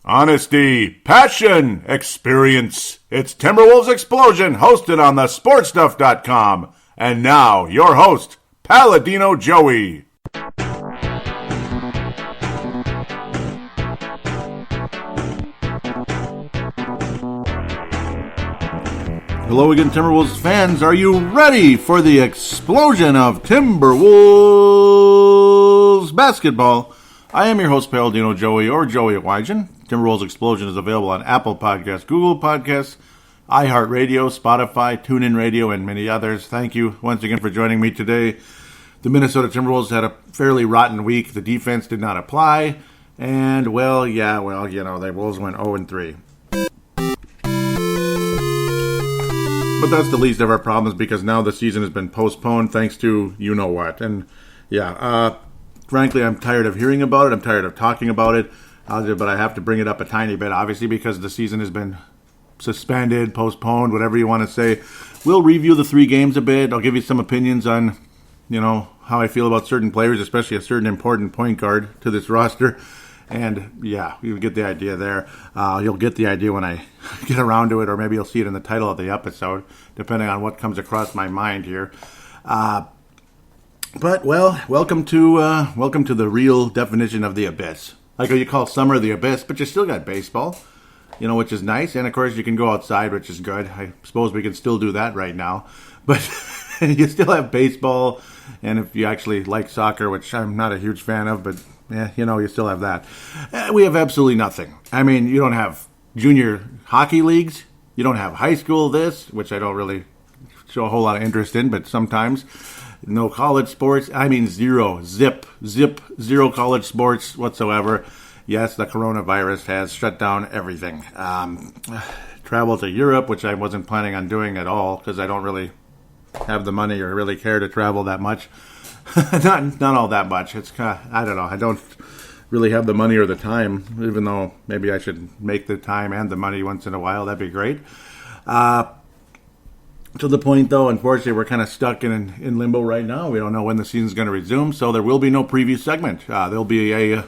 Honesty, passion, experience. It's Timberwolves Explosion, hosted on the sportstuff.com. And now, your host, Paladino Joey. Hello again, Timberwolves fans. Are you ready for the explosion of Timberwolves basketball? I am your host, Paladino Joey, or Joey Wygen. Timberwolves Explosion is available on Apple Podcasts, Google Podcasts, iHeartRadio, Spotify, TuneIn Radio, and many others. Thank you once again for joining me today. The Minnesota Timberwolves had a fairly rotten week. The defense did not apply. And, the Wolves went 0-3. But that's the least of our problems because now the season has been postponed thanks to you-know-what. And, frankly, I'm tired of hearing about it. I'm tired of talking about it. But I have to bring it up a tiny bit, obviously, because the season has been suspended, postponed, whatever you want to say. We'll review the 3 games a bit. I'll give you some opinions on, how I feel about certain players, especially a certain important point guard to this roster. And, you'll get the idea there. You'll get the idea when I get around to it, or maybe you'll see it in the title of the episode, depending on what comes across my mind here. Welcome to the real definition of the abyss. Like you call summer the abyss, but you still got baseball, which is nice. And, of course, you can go outside, which is good. I suppose we can still do that right now. But you still have baseball. And if you actually like soccer, which I'm not a huge fan of, but, you still have that. We have absolutely nothing. I mean, you don't have junior hockey leagues. You don't have high school this, which I don't really show a whole lot of interest in, but sometimes. No college sports. I mean, zero college sports whatsoever. Yes, the coronavirus has shut down everything. Travel to Europe, which I wasn't planning on doing at all because I don't really have the money or really care to travel that much. not all that much. It's kind of, I don't know. I don't really have the money or the time, even though maybe I should make the time and the money once in a while. That'd be great. To the point, though, unfortunately, we're kind of stuck in limbo right now. We don't know when the season's going to resume, so there will be no preview segment. There'll be a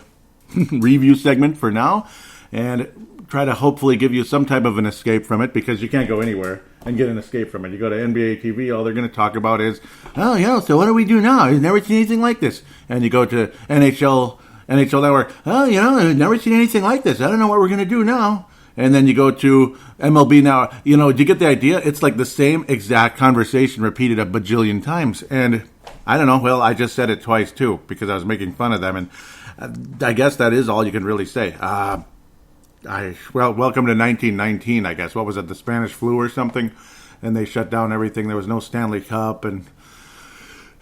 review segment for now, and try to hopefully give you some type of an escape from it, because you can't go anywhere and get an escape from it. You go to NBA TV, all they're going to talk about is, so what do we do now? I've never seen anything like this. And you go to NHL Network, I've never seen anything like this. I don't know what we're going to do now. And then you go to MLB Now. Do you get the idea? It's like the same exact conversation repeated a bajillion times. And I don't know. Well, I just said it twice, too, because I was making fun of them. And I guess that is all you can really say. Welcome to 1919, I guess. What was it, the Spanish flu or something? And they shut down everything. There was no Stanley Cup. And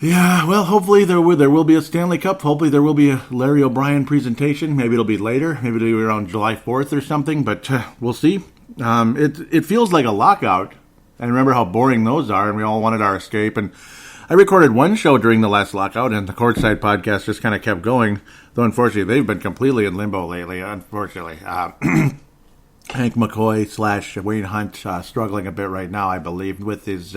hopefully there will be a Stanley Cup. Hopefully there will be a Larry O'Brien presentation. Maybe it'll be later. Maybe it'll be around July 4th or something. But we'll see. It feels like a lockout. And remember how boring those are. And we all wanted our escape. And I recorded one show during the last lockout. And the Courtside podcast just kind of kept going. Though, unfortunately, they've been completely in limbo lately. Unfortunately. Hank McCoy / Wayne Hunt struggling a bit right now, I believe, with his...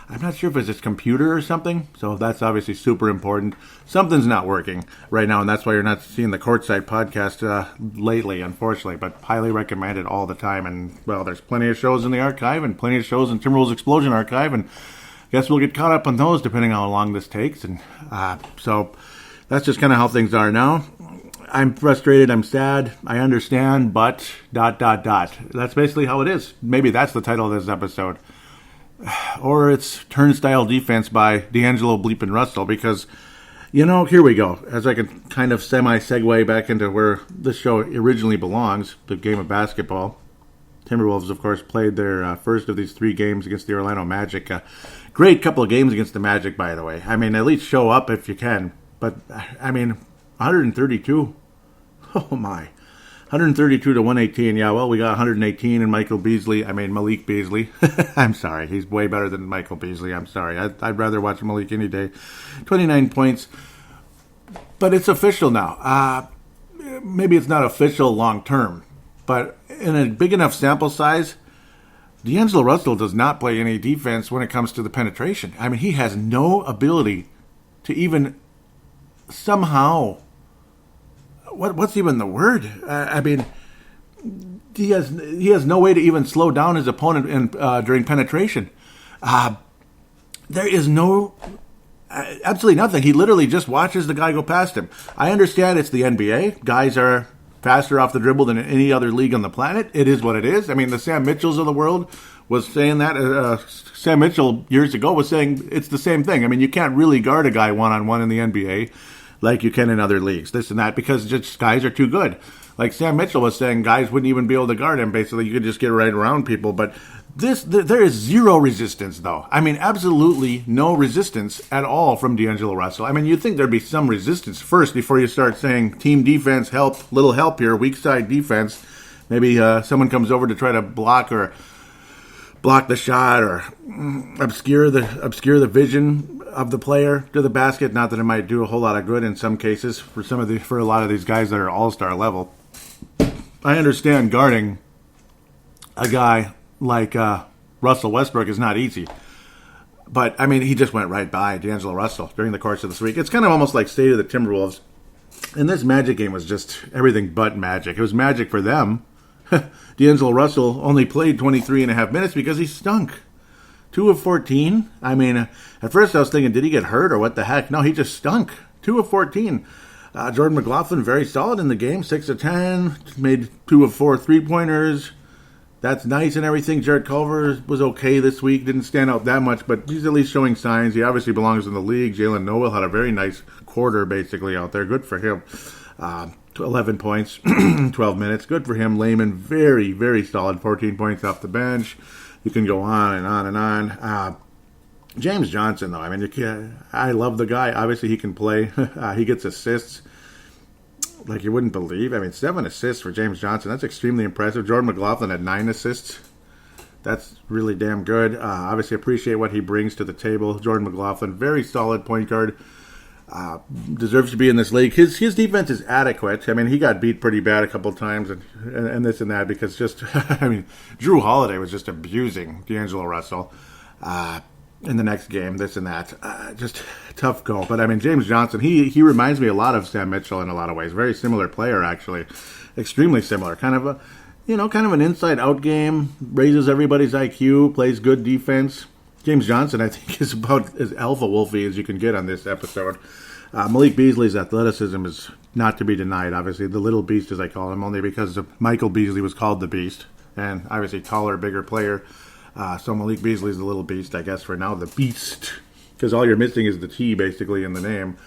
I'm not sure if it's his computer or something, so that's obviously super important. Something's not working right now, and that's why you're not seeing the Courtside podcast lately, unfortunately, but highly recommend it all the time. And, there's plenty of shows in the archive and plenty of shows in Timberwolves Explosion archive, and I guess we'll get caught up on those depending on how long this takes. And so that's just kind of how things are now. I'm frustrated, I'm sad, I understand, but ... That's basically how it is. Maybe that's the title of this episode. Or it's Turnstile Defense by D'Angelo Bleepin' Russell, because, here we go. As I can kind of semi-segue back into where this show originally belongs, the game of basketball. Timberwolves, of course, played their first of these 3 games against the Orlando Magic. Great couple of games against the Magic, by the way. I mean, at least show up if you can. But, 132. Oh, my. 132 to 118. Yeah, we got 118 in Malik Beasley. I'm sorry. He's way better than Michael Beasley. I'm sorry. I'd rather watch Malik any day. 29 points. But it's official now. Maybe it's not official long term. But in a big enough sample size, D'Angelo Russell does not play any defense when it comes to the penetration. I mean, he has no ability to even somehow... What's even the word? he has no way to even slow down his opponent during penetration. There is absolutely nothing. He literally just watches the guy go past him. I understand it's the NBA. Guys are faster off the dribble than any other league on the planet. It is what it is. I mean, the Sam Mitchells of the world was saying that. Sam Mitchell years ago was saying it's the same thing. I mean, you can't really guard a guy one-on-one in the NBA like you can in other leagues, this and that, because just guys are too good. Like Sam Mitchell was saying, guys wouldn't even be able to guard him. Basically, you could just get right around people. But there is zero resistance, though. I mean, absolutely no resistance at all from D'Angelo Russell. I mean, you'd think there'd be some resistance first before you start saying team defense, little help here, weak side defense. Maybe someone comes over to try to block the shot or obscure the vision of the player to the basket. Not that it might do a whole lot of good in some cases for a lot of these guys that are all-star level. I understand guarding a guy like Russell Westbrook is not easy. But, I mean, he just went right by D'Angelo Russell during the course of this week. It's kind of almost like State of the Timberwolves. And this Magic game was just everything but magic. It was magic for them. D'Angelo Russell only played 23 and a half minutes because he stunk. 2 of 14. I mean, at first I was thinking, did he get hurt or what the heck? No, he just stunk. 2 of 14. Jordan McLaughlin, very solid in the game. 6 of 10. Made 2 of 4 3-pointers. That's nice and everything. Jared Culver was okay this week. Didn't stand out that much, but he's at least showing signs. He obviously belongs in the league. Jalen Noel had a very nice quarter basically out there. Good for him. 11 points, 12 minutes. Good for him. Layman, very, very solid. 14 points off the bench. You can go on and on and on. James Johnson, though, I mean, I love the guy. Obviously, he can play. He gets assists like you wouldn't believe. I mean, 7 assists for James Johnson. That's extremely impressive. Jordan McLaughlin had 9 assists. That's really damn good. Obviously, appreciate what he brings to the table. Jordan McLaughlin, very solid point guard. Deserves to be in this league. His defense is adequate. I mean, he got beat pretty bad a couple of times and this and that because just, I mean, Drew Holiday was just abusing D'Angelo Russell in the next game, this and that. Just tough go. But, I mean, James Johnson, he reminds me a lot of Sam Mitchell in a lot of ways. Very similar player, actually. Extremely similar. Kind of an inside-out game. Raises everybody's IQ. Plays good defense. James Johnson, I think, is about as alpha wolfy as you can get on this episode. Malik Beasley's athleticism is not to be denied, obviously. The little beast, as I call him, only because Michael Beasley was called the beast. And obviously taller, bigger player. So Malik Beasley's the little beast, I guess, for now. The beast. Because all you're missing is the T, basically, in the name.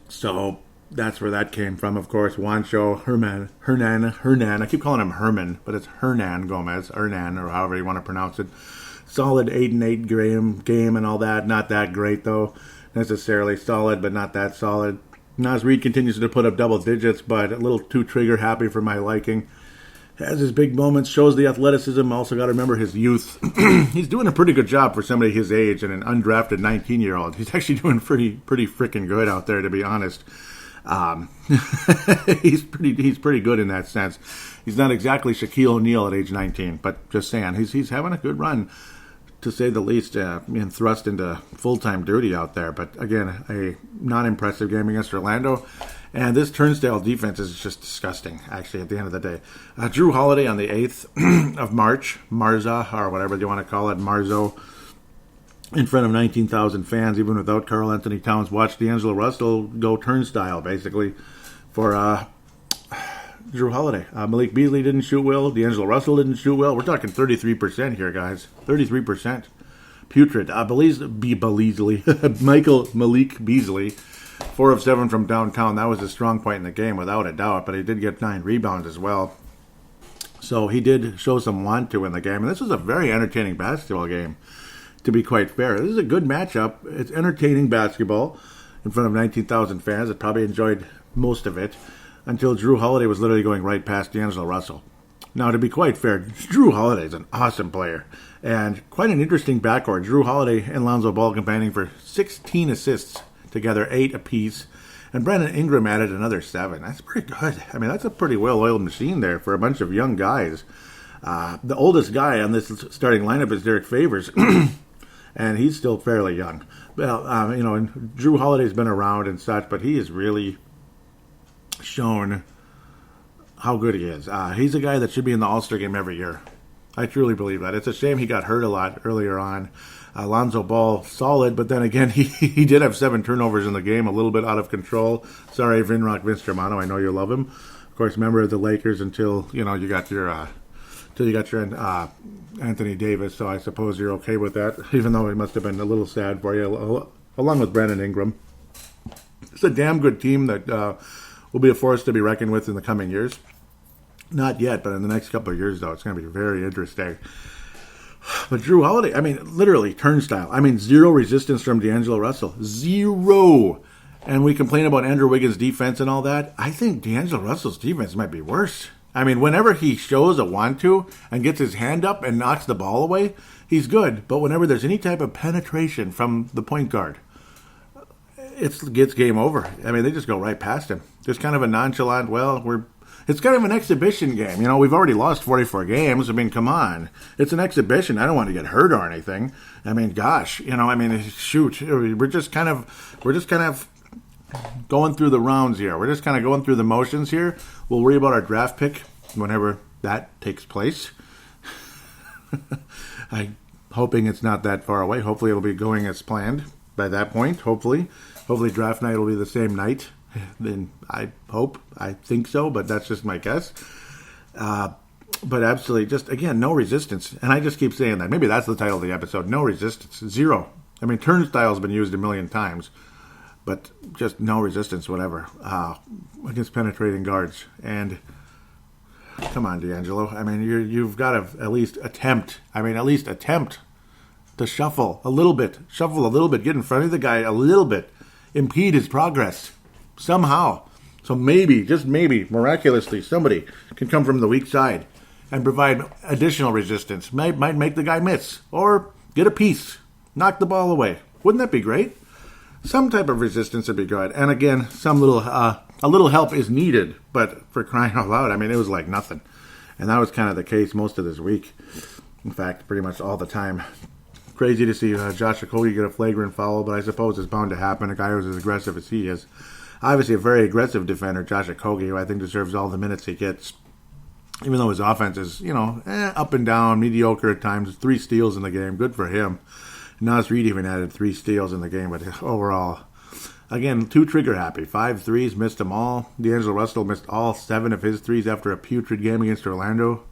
So that's where that came from, of course. Juancho Hernan. I keep calling him Herman, but it's Hernan Gomez. Hernan, or however you want to pronounce it. Solid 8-8 game and all that. Not that great, though. Necessarily solid, but not that solid. Naz Reid continues to put up double digits, but a little too trigger happy for my liking. Has his big moments, shows the athleticism. Also got to remember his youth. He's doing a pretty good job for somebody his age and an undrafted 19-year-old. He's actually doing pretty freaking good out there, to be honest. He's pretty good in that sense. He's not exactly Shaquille O'Neal at age 19, but just saying, he's having a good run, to say the least, being thrust into full-time duty out there. But again, a non-impressive game against Orlando. And this turnstile defense is just disgusting, actually, at the end of the day. Drew Holiday on the 8th of March, Marza, or whatever you want to call it, Marzo, in front of 19,000 fans, even without Karl Anthony Towns, watched D'Angelo Russell go turnstile, basically, for Drew Holiday. Malik Beasley didn't shoot well. D'Angelo Russell didn't shoot well. We're talking 33% here, guys. 33%. Putrid. Malik Beasley, 4 of 7 from downtown. That was a strong point in the game, without a doubt. But he did get 9 rebounds as well. So he did show some want to in the game. And this was a very entertaining basketball game, to be quite fair. This is a good matchup. It's entertaining basketball in front of 19,000 fans that probably enjoyed most of it, until Drew Holiday was literally going right past D'Angelo Russell. Now, to be quite fair, Drew Holiday is an awesome player and quite an interesting backcourt. Drew Holiday and Lonzo Ball combining for 16 assists together, 8 apiece, and Brandon Ingram added another 7. That's pretty good. I mean, that's a pretty well-oiled machine there for a bunch of young guys. The oldest guy on this starting lineup is Derek Favors, and he's still fairly young. Well, and Drew Holiday's been around and such, but he has really shown how good he is. He's a guy that should be in the All-Star game every year. I truly believe that. It's a shame he got hurt a lot earlier on. Alonzo Ball, solid, but then again, he did have 7 turnovers in the game, a little bit out of control. Sorry, Vinrock Vinstromano, I know you love him. Of course, member of the Lakers until you got your Anthony Davis, so I suppose you're okay with that, even though it must have been a little sad for you, along with Brandon Ingram. It's a damn good team that will be a force to be reckoned with in the coming years. Not yet, but in the next couple of years, though, it's going to be very interesting. But Drew Holiday, I mean, literally turnstile. I mean, 0 resistance from D'Angelo Russell. 0. And we complain about Andrew Wiggins' defense and all that. I think D'Angelo Russell's defense might be worse. I mean, whenever he shows a want to and gets his hand up and knocks the ball away, he's good. But whenever there's any type of penetration from the point guard, it gets game over. I mean, they just go right past him. Just kind of a nonchalant, it's kind of an exhibition game. We've already lost 44 games. I mean, come on. It's an exhibition. I don't want to get hurt or anything. I mean, gosh, shoot. We're just kind of going through the rounds here. We're just kind of going through the motions here. We'll worry about our draft pick whenever that takes place. I'm hoping it's not that far away. Hopefully it'll be going as planned by that point. Hopefully draft night will be the same night. Then I think so, but that's just my guess. But absolutely, just again, no resistance. And I just keep saying that. Maybe that's the title of the episode. No resistance. 0. I mean, turnstile's been used a million times, but just no resistance, whatever, against penetrating guards. And come on, D'Angelo. I mean, you've got to at least attempt. To shuffle a little bit, get in front of the guy a little bit, impede his progress. Somehow. So maybe, just maybe, miraculously, somebody can come from the weak side and provide additional resistance. Might make the guy miss. Or get a piece. Knock the ball away. Wouldn't that be great? Some type of resistance would be good. And again, a little help is needed. But for crying out loud, I mean, it was like nothing. And that was kind of the case most of this week. In fact, pretty much all the time. Crazy to see Josh Okogie get a flagrant foul, but I suppose it's bound to happen. A guy who's as aggressive as he is. Obviously a very aggressive defender, Josh Okogie, who I think deserves all the minutes he gets. Even though his offense is, up and down, mediocre at times. 3 steals in the game. Good for him. Naz Reid even added 3 steals in the game, but overall, again, too trigger happy. 5 threes, missed them all. D'Angelo Russell missed all 7 of his threes after a putrid game against Orlando.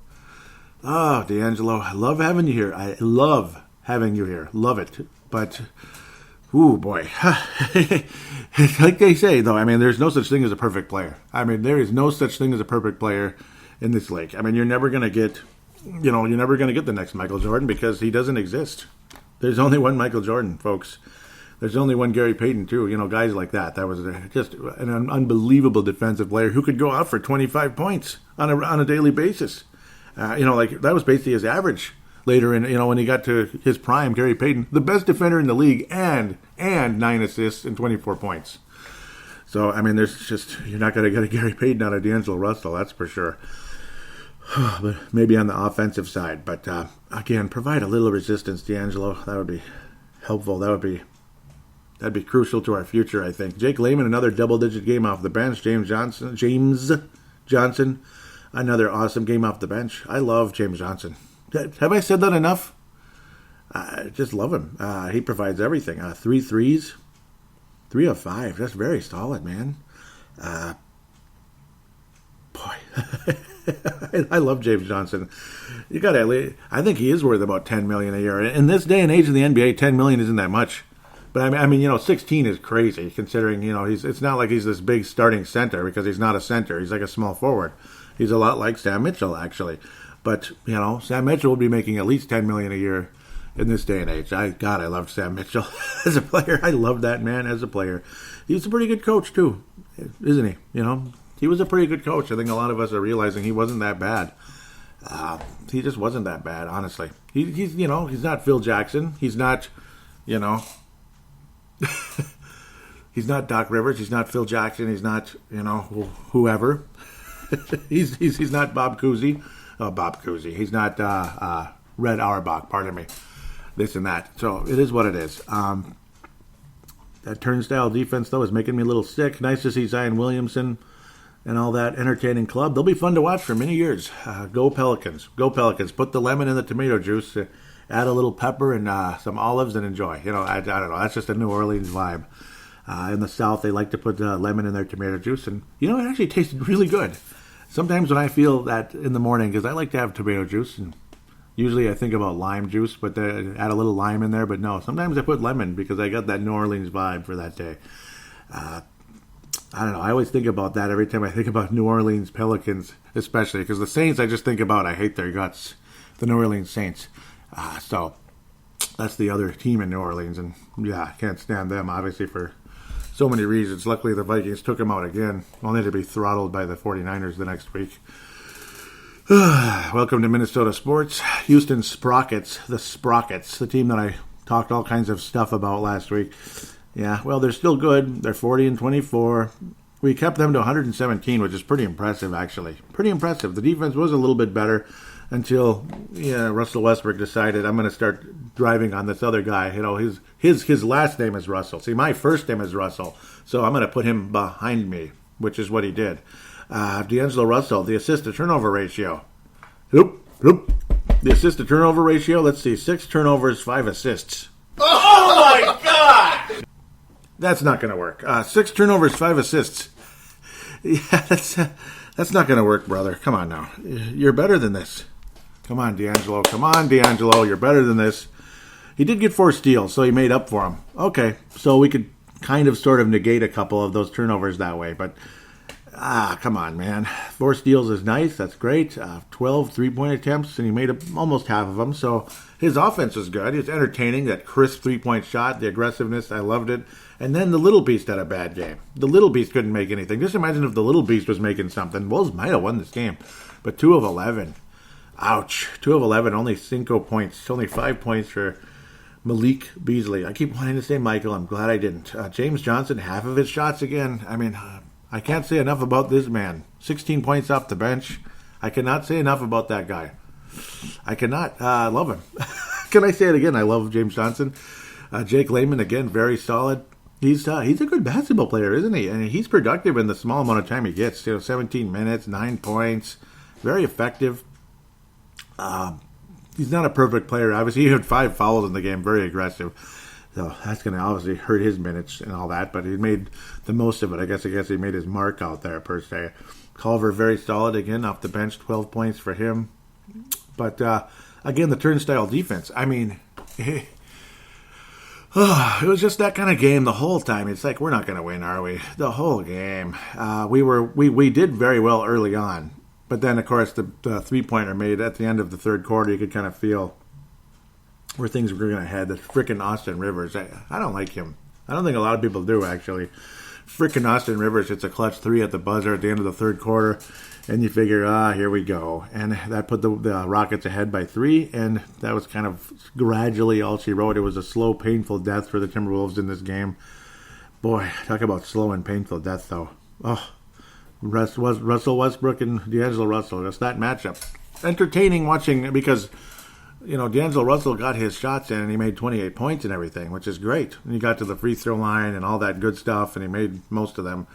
Oh, D'Angelo, I love having you here. I love having you here. Love it. But, ooh, boy. Like they say, though, I mean, there's no such thing as a perfect player. I mean, there is no such thing as a perfect player in this league. I mean, you're never going to get, the next Michael Jordan because he doesn't exist. There's only one Michael Jordan, folks. There's only one Gary Payton, too. Guys like that. That was just an unbelievable defensive player who could go out for 25 points on a daily basis. That was basically his average. Later in, when he got to his prime, Gary Payton, the best defender in the league, and 9 assists and 24 points. So, I mean, you're not going to get a Gary Payton out of D'Angelo Russell, that's for sure. But maybe on the offensive side. But, again, provide a little resistance, D'Angelo. That would be helpful. That'd be crucial to our future, I think. Jake Layman, another double-digit game off the bench. James Johnson, another awesome game off the bench. I love James Johnson. Have I said that enough? I just love him. He provides everything. 3 threes, 3 of 5. That's very solid, man. Boy, I love James Johnson. I think he is worth about $10 million a year. In this day and age in the NBA, $10 million isn't that much. But I mean, 16 is crazy considering, it's not like he's this big starting center because he's not a center. He's like a small forward. He's a lot like Sam Mitchell, actually. But, Sam Mitchell would be making at least $10 million a year in this day and age. I loved Sam Mitchell as a player. I loved that man as a player. He's a pretty good coach, too, isn't he? He was a pretty good coach. I think a lot of us are realizing he wasn't that bad. He just wasn't that bad, honestly. He's not Phil Jackson. He's not, he's not Doc Rivers. He's not Phil Jackson. He's not, whoever. he's not Bob Cousy. Bob Cousy. He's not Red Auerbach, pardon me. This and that. So it is what it is. That turnstile defense, though, is making me a little sick. Nice to see Zion Williamson and all that entertaining club. They'll be fun to watch for many years. Go Pelicans. Go Pelicans. Put the lemon in the tomato juice. Add a little pepper and some olives and enjoy. I don't know. That's just a New Orleans vibe. In the South, they like to put lemon in their tomato juice. And, it actually tasted really good. Sometimes when I feel that in the morning, because I like to have tomato juice, and usually I think about lime juice, but add a little lime in there. But no, sometimes I put lemon because I got that New Orleans vibe for that day. I don't know. I always think about that every time I think about New Orleans Pelicans, especially because the Saints, I just think about, I hate their guts, the New Orleans Saints. So that's the other team in New Orleans, and yeah, I can't stand them, obviously, for so many reasons. Luckily, the Vikings took them out again, only to be throttled by the 49ers the next week. Welcome to Minnesota Sports. Houston Sprockets, the team that I talked all kinds of stuff about last week. Yeah, well, they're still good. They're 40-24. We kept them to 117, which is pretty impressive, actually. Pretty impressive. The defense was a little bit better until Russell Westbrook decided, I'm going to start driving on this other guy. His last name is Russell. See, my first name is Russell, so I'm going to put him behind me, which is what he did. D'Angelo Russell, the assist-to-turnover ratio. The assist-to-turnover ratio, let's see, 6 turnovers, 5 assists. Oh my God! That's not going to work. 6 turnovers, 5 assists. Yeah, that's not going to work, brother. Come on now. You're better than this. Come on, D'Angelo. You're better than this. He did get 4 steals, so he made up for them. Okay, so we could kind of sort of negate a couple of those turnovers that way, but come on, man. 4 steals is nice. That's great. 12 3-point attempts, and he made almost half of them. So his offense was good. It's entertaining. That crisp 3-point shot, the aggressiveness, I loved it. And then the Little Beast had a bad game. The Little Beast couldn't make anything. Just imagine if the Little Beast was making something. Wolves might have won this game. But 2 of 11. Ouch. 2 of 11, only 5 points. Only 5 points for Malik Beasley. I keep wanting to say Michael. I'm glad I didn't. James Johnson, half of his shots again. I mean, I can't say enough about this man. 16 points off the bench. I cannot say enough about that guy. I cannot. I love him. Can I say it again? I love James Johnson. Jake Layman, again, very solid. He's a good basketball player, isn't he? And he's productive in the small amount of time he gets. 17 minutes, 9 points. Very effective. He's not a perfect player. Obviously, he had 5 fouls in the game. Very aggressive. So that's going to obviously hurt his minutes and all that. But he made the most of it. I guess he made his mark out there, per se. Culver, very solid. Again, off the bench, 12 points for him. But, again, the turnstile defense. I mean, it was just that kind of game the whole time. It's like, we're not going to win, are we? The whole game. We did very well early on. But then, of course, the 3-pointer made at the end of the third quarter, you could kind of feel where things were going to head. The frickin' Austin Rivers. I don't like him. I don't think a lot of people do, actually. Frickin' Austin Rivers hits a clutch 3 at the buzzer at the end of the third quarter. And you figure, here we go. And that put the Rockets ahead by 3. And that was kind of gradually all she wrote. It was a slow, painful death for the Timberwolves in this game. Boy, talk about slow and painful death, though. Oh, Russell Westbrook and D'Angelo Russell. Just that matchup. Entertaining watching because, D'Angelo Russell got his shots in and he made 28 points and everything, which is great. And he got to the free throw line and all that good stuff, and he made most of them.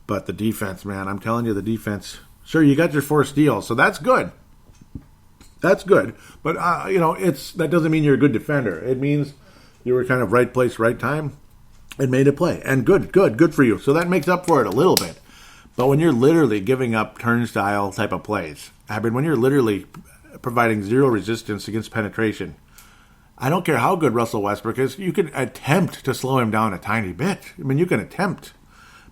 But the defense, man, I'm telling you, the defense. Sure, you got your 4 steals, so that's good. That's good. But, that doesn't mean you're a good defender. It means you were kind of right place, right time, and made a play. And good for you. So that makes up for it a little bit. But when you're literally giving up turnstile type of plays, when you're literally providing zero resistance against penetration, I don't care how good Russell Westbrook is, you can attempt to slow him down a tiny bit. I mean, you can attempt.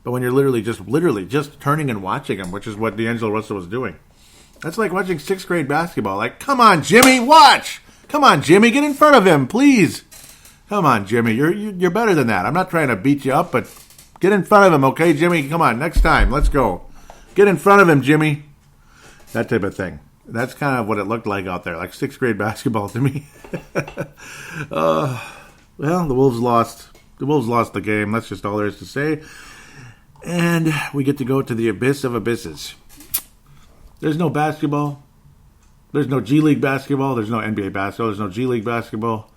But when you're literally just turning and watching him, which is what D'Angelo Russell was doing. That's like watching 6th grade basketball. Like, come on, Jimmy, watch! Come on, Jimmy, get in front of him, please! Come on, Jimmy, you're better than that. I'm not trying to beat you up, but get in front of him, okay, Jimmy? Come on, next time, let's go. Get in front of him, Jimmy. That type of thing. That's kind of what it looked like out there, like 6th grade basketball to me. Well, the Wolves lost. The Wolves lost the game. That's just all there is to say. And we get to go to the abyss of abysses. There's no basketball. There's no G League basketball. There's no NBA basketball. There's no G League basketball.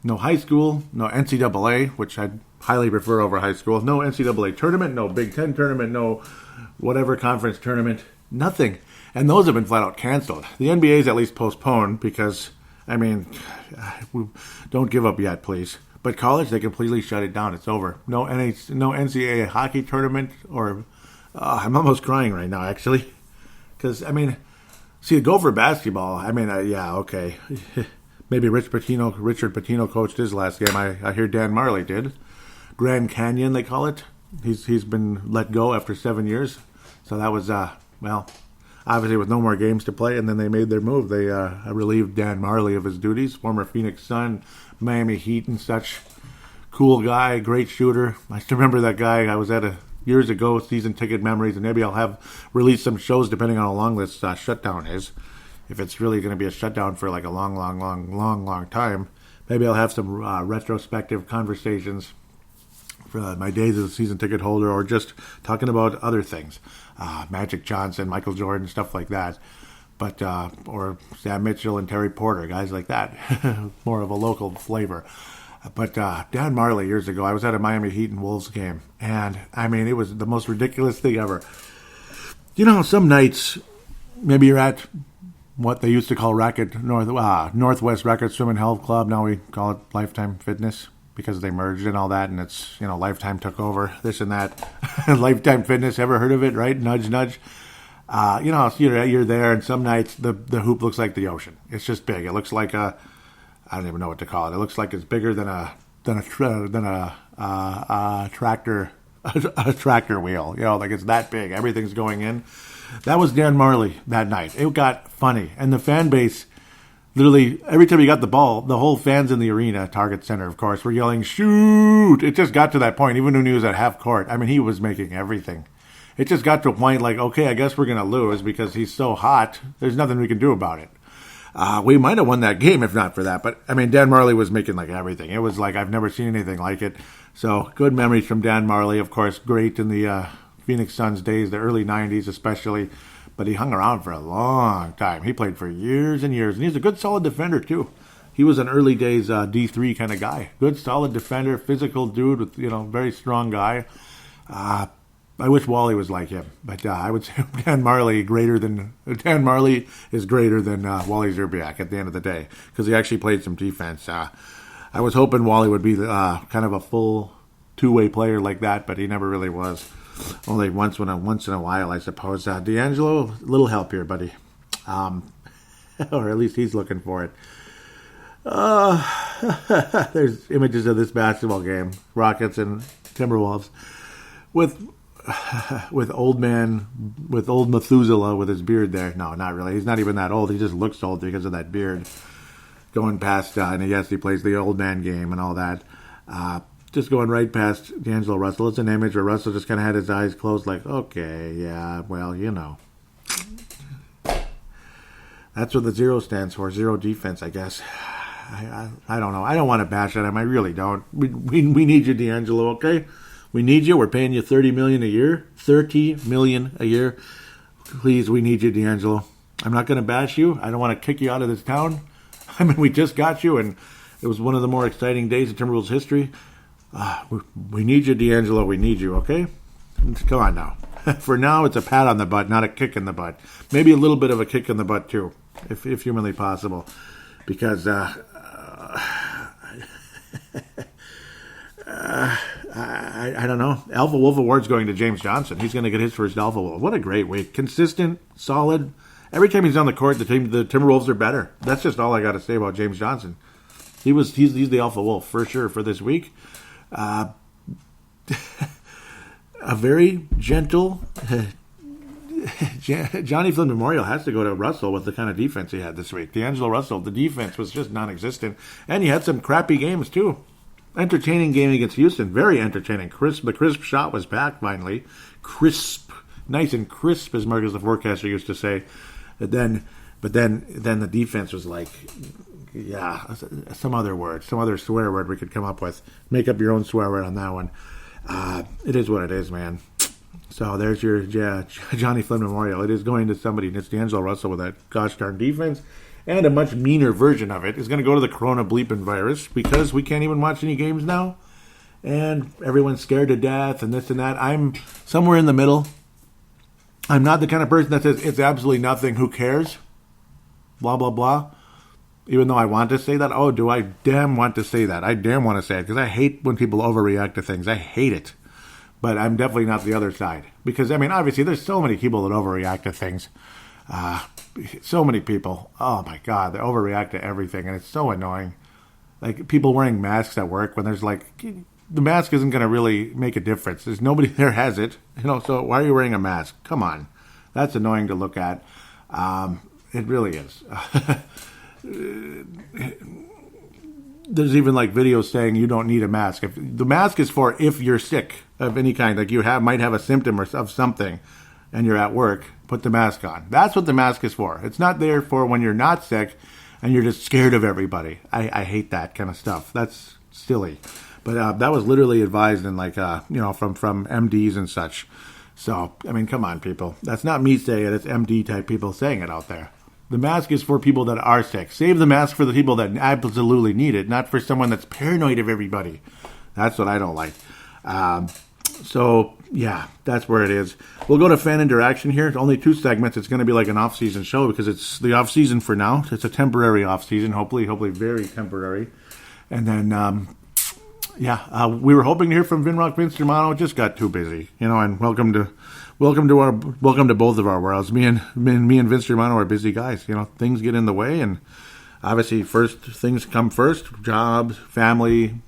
No high school, no NCAA, which I'd highly prefer over high school. No NCAA tournament, no Big Ten tournament, no whatever conference tournament, nothing. And those have been flat out canceled. The NBA's at least postponed because, I mean, don't give up yet, please. But college, they completely shut it down. It's over. No NCAA hockey tournament, or I'm almost crying right now, actually. Because, I mean, see, go for basketball. I mean, yeah, okay. Maybe Richard Pitino coached his last game. I hear Dan Marley did. Grand Canyon, they call it. He's been let go after 7 years. So that was, well, obviously with no more games to play, and then they made their move. They relieved Dan Marley of his duties, former Phoenix Sun, Miami Heat and such. Cool guy, great shooter. I still remember that guy. I was at years ago, season ticket memories, and maybe I'll have release some shows depending on how long this shutdown is. If it's really going to be a shutdown for like a long time, maybe I'll have some retrospective conversations for my days as a season ticket holder, or just talking about other things, Magic Johnson, Michael Jordan, stuff like that. But or Sam Mitchell and Terry Porter, guys like that, more of a local flavor. But Dan Marley, years ago, I was at a Miami Heat and Wolves game, and I mean, it was the most ridiculous thing ever. You know, some nights, maybe you're at what they used to call Northwest Racket Swim and Health Club. Now we call it Lifetime Fitness because they merged and all that, and it's, Lifetime took over this and that. Lifetime Fitness, ever heard of it? Right? Nudge, nudge. You're there, and some nights the hoop looks like the ocean. It's just big. It looks like I don't even know what to call it. It looks like it's bigger than a tractor wheel. Like it's that big. Everything's going in. That was Dan Marley that night. It got funny, and the fan base, literally every time he got the ball, the whole fans in the arena, Target Center, of course, were yelling "shoot!" It just got to that point. Even when he was at half court, I mean, he was making everything. It just got to a point like, okay, I guess we're going to lose because he's so hot. There's nothing we can do about it. We might have won that game if not for that. But, I mean, Dan Marley was making like everything. It was like I've never seen anything like it. So, good memories from Dan Marley. Of course, great in the Phoenix Suns days, the early 90s especially. But he hung around for a long time. He played for years and years. And he's a good, solid defender, too. He was an early days D3 kind of guy. Good, solid defender, physical dude with, very strong guy. I wish Wally was like him, but I would say Dan Marley is greater than Wally Zerbiak at the end of the day, because he actually played some defense. I was hoping Wally would be kind of a full two-way player like that, but he never really was. Only once in a while, I suppose. D'Angelo, little help here, buddy, or at least he's looking for it. There's images of this basketball game, Rockets and Timberwolves, with old Methuselah with his beard there. No, not really. He's not even that old. He just looks old because of that beard. Going past, and yes, he plays the old man game and all that. Just going right past D'Angelo Russell. It's an image where Russell just kind of had his eyes closed like, okay, yeah, well, That's what the zero stands for. Zero defense, I guess. I don't know. I don't want to bash at him. I really don't. We need you, D'Angelo, okay? We need you. We're paying you $30 million a year. $30 million a year. Please, we need you, D'Angelo. I'm not going to bash you. I don't want to kick you out of this town. I mean, we just got you, and it was one of the more exciting days in Timberwolves history. We need you, D'Angelo. We need you, okay? Come on now. For now, it's a pat on the butt, not a kick in the butt. Maybe a little bit of a kick in the butt, too, if humanly possible. Because, I don't know. Alpha Wolf Award's going to James Johnson. He's going to get his first Alpha Wolf. What a great week. Consistent, solid. Every time he's on the court, the Timberwolves are better. That's just all I got to say about James Johnson. He's the Alpha Wolf for sure for this week. A very gentle Johnny Flynn Memorial has to go to Russell with the kind of defense he had this week. D'Angelo Russell, the defense was just non-existent, and he had some crappy games too. Entertaining game against Houston, very entertaining. The crisp shot was back finally. Crisp, nice and crisp, as Marcus the forecaster used to say. But then the defense was like, yeah, some other swear word we could come up with. Make up your own swear word on that one. It is what it is, man. So there's your Johnny Flynn Memorial. It is going to somebody, and it's D'Angelo Russell with that gosh darn defense. And a much meaner version of it is going to go to the corona bleeping virus because we can't even watch any games now. And everyone's scared to death and this and that. I'm somewhere in the middle. I'm not the kind of person that says it's absolutely nothing, who cares? Blah, blah, blah. Even though I want to say that. Oh, do I damn want to say that? I damn want to say it because I hate when people overreact to things. I hate it. But I'm definitely not the other side. Because, I mean, obviously, there's so many people that overreact to things. So many people. Oh, my God. They overreact to everything. And it's so annoying. Like, people wearing masks at work when there's like, the mask isn't going to really make a difference. There's nobody there has it. So why are you wearing a mask? Come on. That's annoying to look at. It really is. There's even like videos saying you don't need a mask. If the mask is for if you're sick of any kind, like you might have a symptom or of something, and you're at work, put the mask on. That's what the mask is for. It's not there for when you're not sick and you're just scared of everybody. I hate that kind of stuff. That's silly. But that was literally advised in like from MDs and such. So I mean, come on, people. That's not me saying it. It's MD type people saying it out there. The mask is for people that are sick. Save the mask for the people that absolutely need it, not for someone that's paranoid of everybody. That's what I don't like. So, yeah, that's where it is. We'll go to fan interaction here. It's only 2 segments. It's going to be like an off-season show because it's the off-season for now. It's a temporary off-season, hopefully very temporary. And then, we were hoping to hear from Vinrock Vince Germano. Just got too busy, and welcome to both of our worlds. Me and Vince Germano are busy guys. Things get in the way, and obviously first things come first. Jobs, family,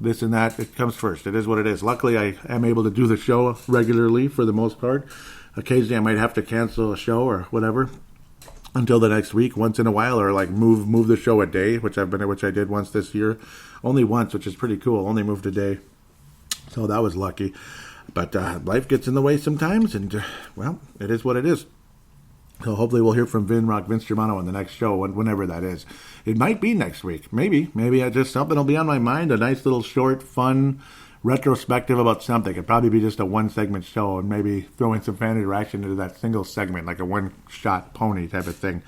this and that. It comes first. It is what it is. Luckily, I am able to do the show regularly for the most part. Occasionally, I might have to cancel a show or whatever until the next week, once in a while, or like move the show a day, which I did once this year, only once, which is pretty cool. Only moved a day, so that was lucky. But life gets in the way sometimes, and, it is what it is. So hopefully we'll hear from Vince Germano on the next show, whenever that is. It might be next week. Maybe something will be on my mind, a nice little short, fun retrospective about something. It'd probably be just a 1-segment show and maybe throwing some fan interaction into that single segment, like a one-shot pony type of thing.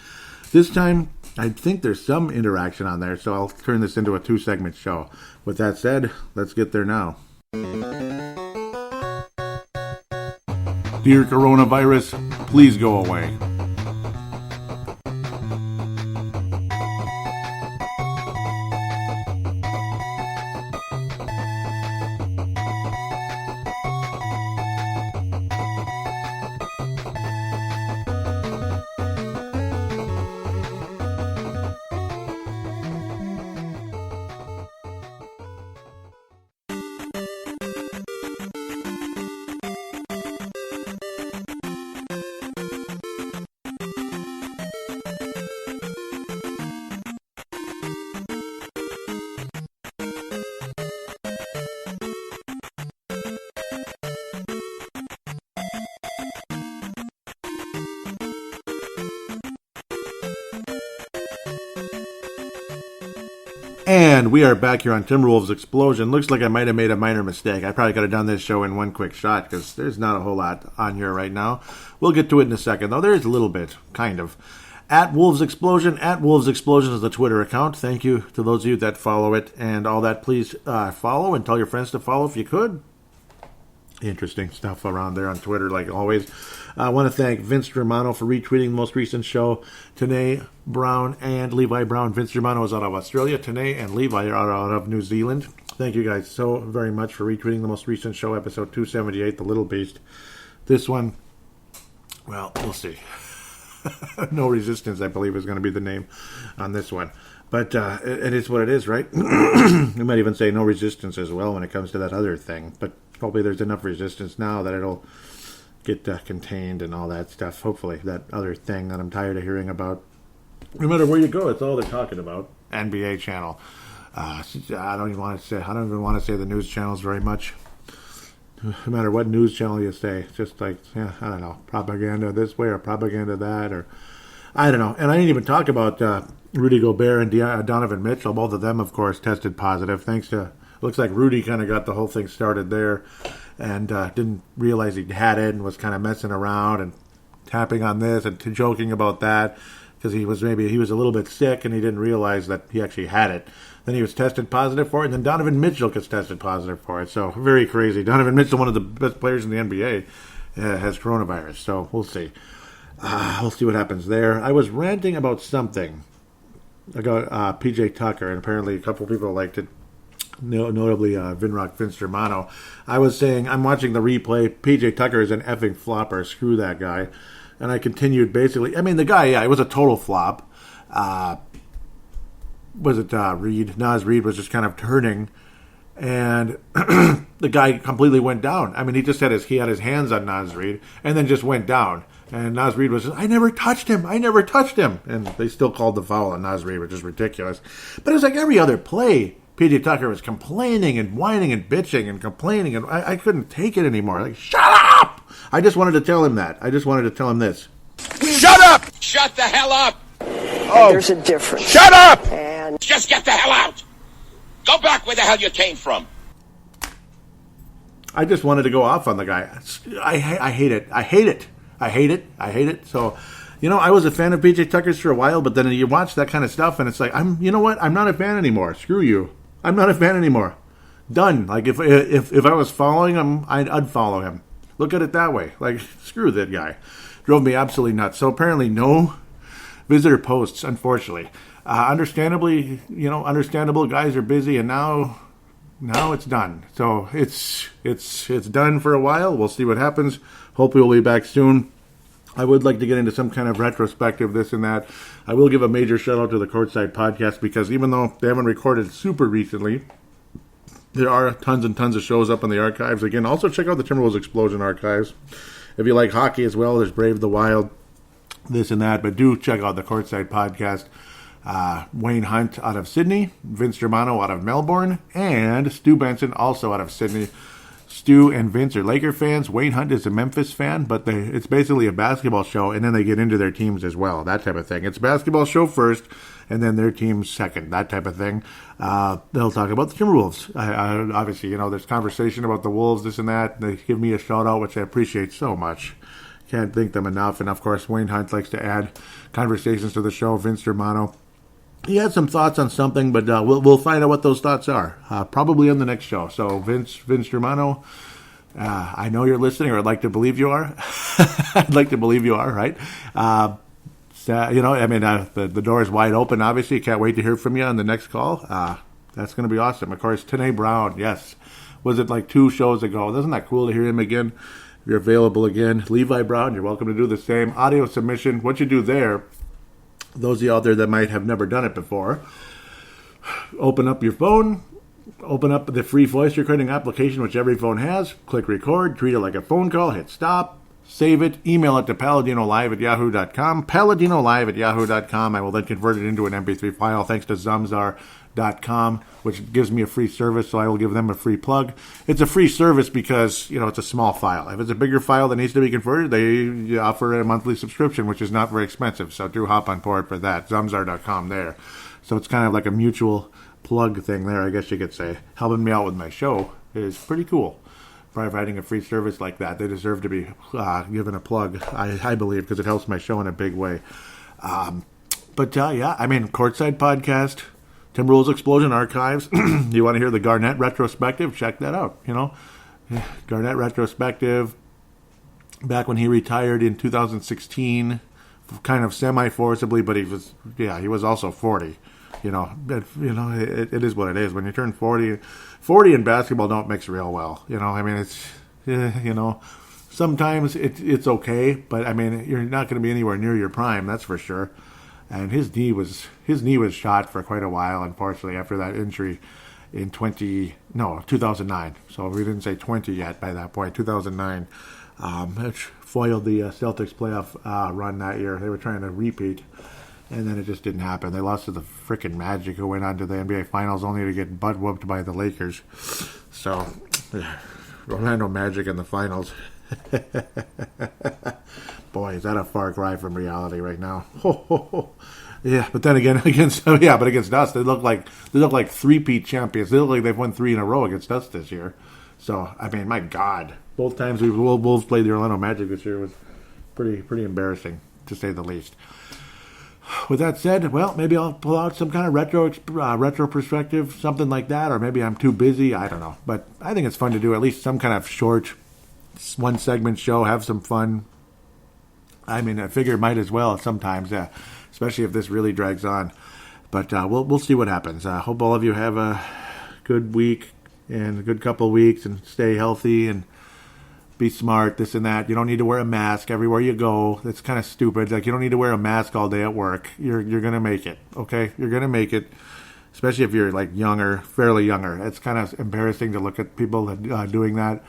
This time, I think there's some interaction on there, so I'll turn this into a 2-segment show. With that said, let's get there now. Dear coronavirus, please go away. And we are back here on Timberwolves Explosion. Looks like I might have made a minor mistake. I probably could have done this show in one quick shot because there's not a whole lot on here right now. We'll get to it in a second, though. There's a little bit, kind of. At Wolves Explosion is the Twitter account. Thank you to those of you that follow it and all that. Please follow and tell your friends to follow if you could. Interesting stuff around there on Twitter, like always. I want to thank Vince Germano for retweeting the most recent show. Tanae Brown and Levi Brown. Vince Germano is out of Australia. Tanae and Levi are out of New Zealand. Thank you guys so very much for retweeting the most recent show, episode 278, The Little Beast. This one, well, we'll see. No Resistance, I believe, is going to be the name on this one. But it is what it is, right? We might even say No Resistance as well when it comes to that other thing. But hopefully there's enough resistance now that it'll get contained and all that stuff. Hopefully that other thing that I'm tired of hearing about. No matter where you go, it's all they're talking about. NBA channel. I don't even want to say the news channels very much. No matter what news channel you say, it's just like, I don't know, propaganda this way or propaganda that, or I don't know. And I didn't even talk about Rudy Gobert and Donovan Mitchell. Both of them, of course, tested positive. Thanks to looks like Rudy kind of got the whole thing started there and didn't realize he had it and was kind of messing around and tapping on this and joking about that because he was a little bit sick and he didn't realize that he actually had it. Then he was tested positive for it, and then Donovan Mitchell gets tested positive for it. So very crazy. Donovan Mitchell, one of the best players in the NBA, has coronavirus. So we'll see. We'll see what happens there. I was ranting about something. I got PJ Tucker, and apparently a couple people liked it. Notably Vince Germano. I was saying, I'm watching the replay. PJ Tucker is an effing flopper. Screw that guy. And I continued basically. I mean, the guy, it was a total flop. Was it Reed? Nas Reed was just kind of turning, and the guy completely went down. I mean, he just had his hands on Nas Reed, and then just went down. And Nas Reed was just, I never touched him. And they still called the foul on Nas Reed, which is ridiculous. But it was like every other play, PJ Tucker was complaining and whining and bitching and complaining, and I couldn't take it anymore. Like, shut up! I just wanted to tell him that. I just wanted to tell him this. Shut up! Shut the hell up! And there's a difference. Shut up! And just get the hell out! Go back where the hell you came from. I just wanted to go off on the guy. I hate it. I hate it. I hate it. I hate it. So, I was a fan of PJ Tucker's for a while, but then you watch that kind of stuff, and it's like, you know what? I'm not a fan anymore. Screw you. I'm not a fan anymore. Done. Like, if I was following him, I'd unfollow him. Look at it that way. Like, screw that guy. Drove me absolutely nuts. So apparently no visitor posts, unfortunately. Understandable, guys are busy, and now it's done. So it's done for a while. We'll see what happens. Hopefully we'll be back soon. I would like to get into some kind of retrospective, this and that. I will give a major shout out to the Courtside Podcast, because even though they haven't recorded super recently, there are tons and tons of shows up in the archives. Again, also check out the Timberwolves Explosion archives. If you like hockey as well, there's Brave the Wild, this and that. But do check out the Courtside Podcast. Wayne Hunt out of Sydney, Vince Germano out of Melbourne, and Stu Benson also out of Sydney. Stu and Vince are Laker fans. Wayne Hunt is a Memphis fan, but it's basically a basketball show, and then they get into their teams as well, that type of thing. It's a basketball show first, and then their teams second, that type of thing. They'll talk about the Timberwolves. Obviously, there's conversation about the Wolves, this and that. They give me a shout-out, which I appreciate so much. Can't thank them enough. And, of course, Wayne Hunt likes to add conversations to the show. Vince Germano, he had some thoughts on something, but we'll find out what those thoughts are, probably on the next show. So, Vince Germano, I know you're listening, or I'd like to believe you are. I'd like to believe you are, right? The door is wide open, obviously. Can't wait to hear from you on the next call. That's going to be awesome. Of course, Tanae Brown, yes. Was it like 2 shows ago? Isn't that cool to hear him again? If you're available again. Levi Brown, you're welcome to do the same. Audio submission, what you do there, those of you out there that might have never done it before, open up your phone, open up the free voice recording application, which every phone has, click record, treat it like a phone call, hit stop, save it, email it to paladinolive@yahoo.com, paladinolive@yahoo.com. I will then convert it into an MP3 file thanks to Zamzar.com, which gives me a free service, so I will give them a free plug. It's a free service because, it's a small file. If it's a bigger file that needs to be converted, they offer a monthly subscription, which is not very expensive, so do hop on board for that. Zamzar.com there. So it's kind of like a mutual plug thing there, I guess you could say. Helping me out with my show is pretty cool. Providing a free service like that, they deserve to be given a plug, I believe, because it helps my show in a big way. Courtside Podcast, Timberwolves Explosion Archives. You want to hear the Garnett retrospective? Check that out. Garnett retrospective, back when he retired in 2016, kind of semi-forcibly, but he was also 40. It is what it is. When you turn 40 in basketball don't mix real well. Sometimes it's okay, but you're not going to be anywhere near your prime, that's for sure. And his knee was shot for quite a while, unfortunately, after that injury in 2009. So we didn't say 20 yet by that point, 2009. Which foiled the Celtics playoff run that year. They were trying to repeat, and then it just didn't happen. They lost to the frickin' Magic, who went on to the NBA Finals only to get butt whooped by the Lakers. So, Orlando Magic in the finals. Boy, is that a far cry from reality right now. Yeah, but then again, against us, they look like three-peat champions. They look like they've won 3 in a row against us this year. So I mean, my God, both times we Wolves played the Orlando Magic this year was pretty embarrassing, to say the least. With that said, well, maybe I'll pull out some kind of retro perspective, something like that, or maybe I'm too busy. I don't know, but I think it's fun to do at least some kind of short, one segment show, have some fun. I mean, I figure it might as well sometimes, especially if this really drags on. But we'll see what happens. I hope all of you have a good week and a good couple of weeks, and stay healthy and be smart, this and that. You don't need to wear a mask everywhere you go. That's kind of stupid. Like, you don't need to wear a mask all day at work. You're going to make it, okay? You're going to make it, especially if you're, like, fairly younger. It's kind of embarrassing to look at people doing that.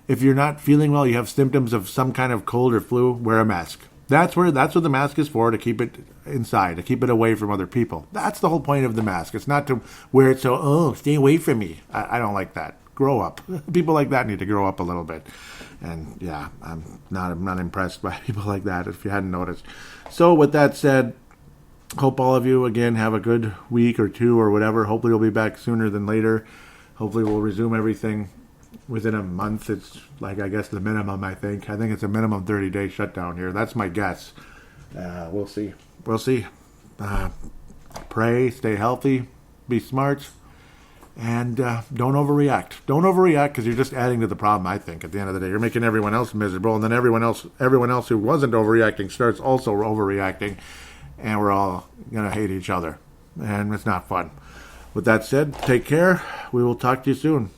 If you're not feeling well, you have symptoms of some kind of cold or flu, wear a mask. That's what the mask is for, to keep it inside, to keep it away from other people. That's the whole point of the mask. It's not to wear it so, stay away from me. I don't like that. Grow up. People like that need to grow up a little bit. And yeah, I'm not impressed by people like that, if you hadn't noticed. So with that said, hope all of you, again, have a good week or two or whatever. Hopefully we'll be back sooner than later. Hopefully we'll resume everything within a month. It's like, I guess, the minimum, I think. I think it's a minimum 30-day shutdown here. That's my guess. We'll see. Pray, stay healthy, be smart, and don't overreact. Don't overreact, because you're just adding to the problem, I think. At the end of the day, you're making everyone else miserable, and then everyone else who wasn't overreacting starts also overreacting, and we're all going to hate each other, and it's not fun. With that said, take care. We will talk to you soon.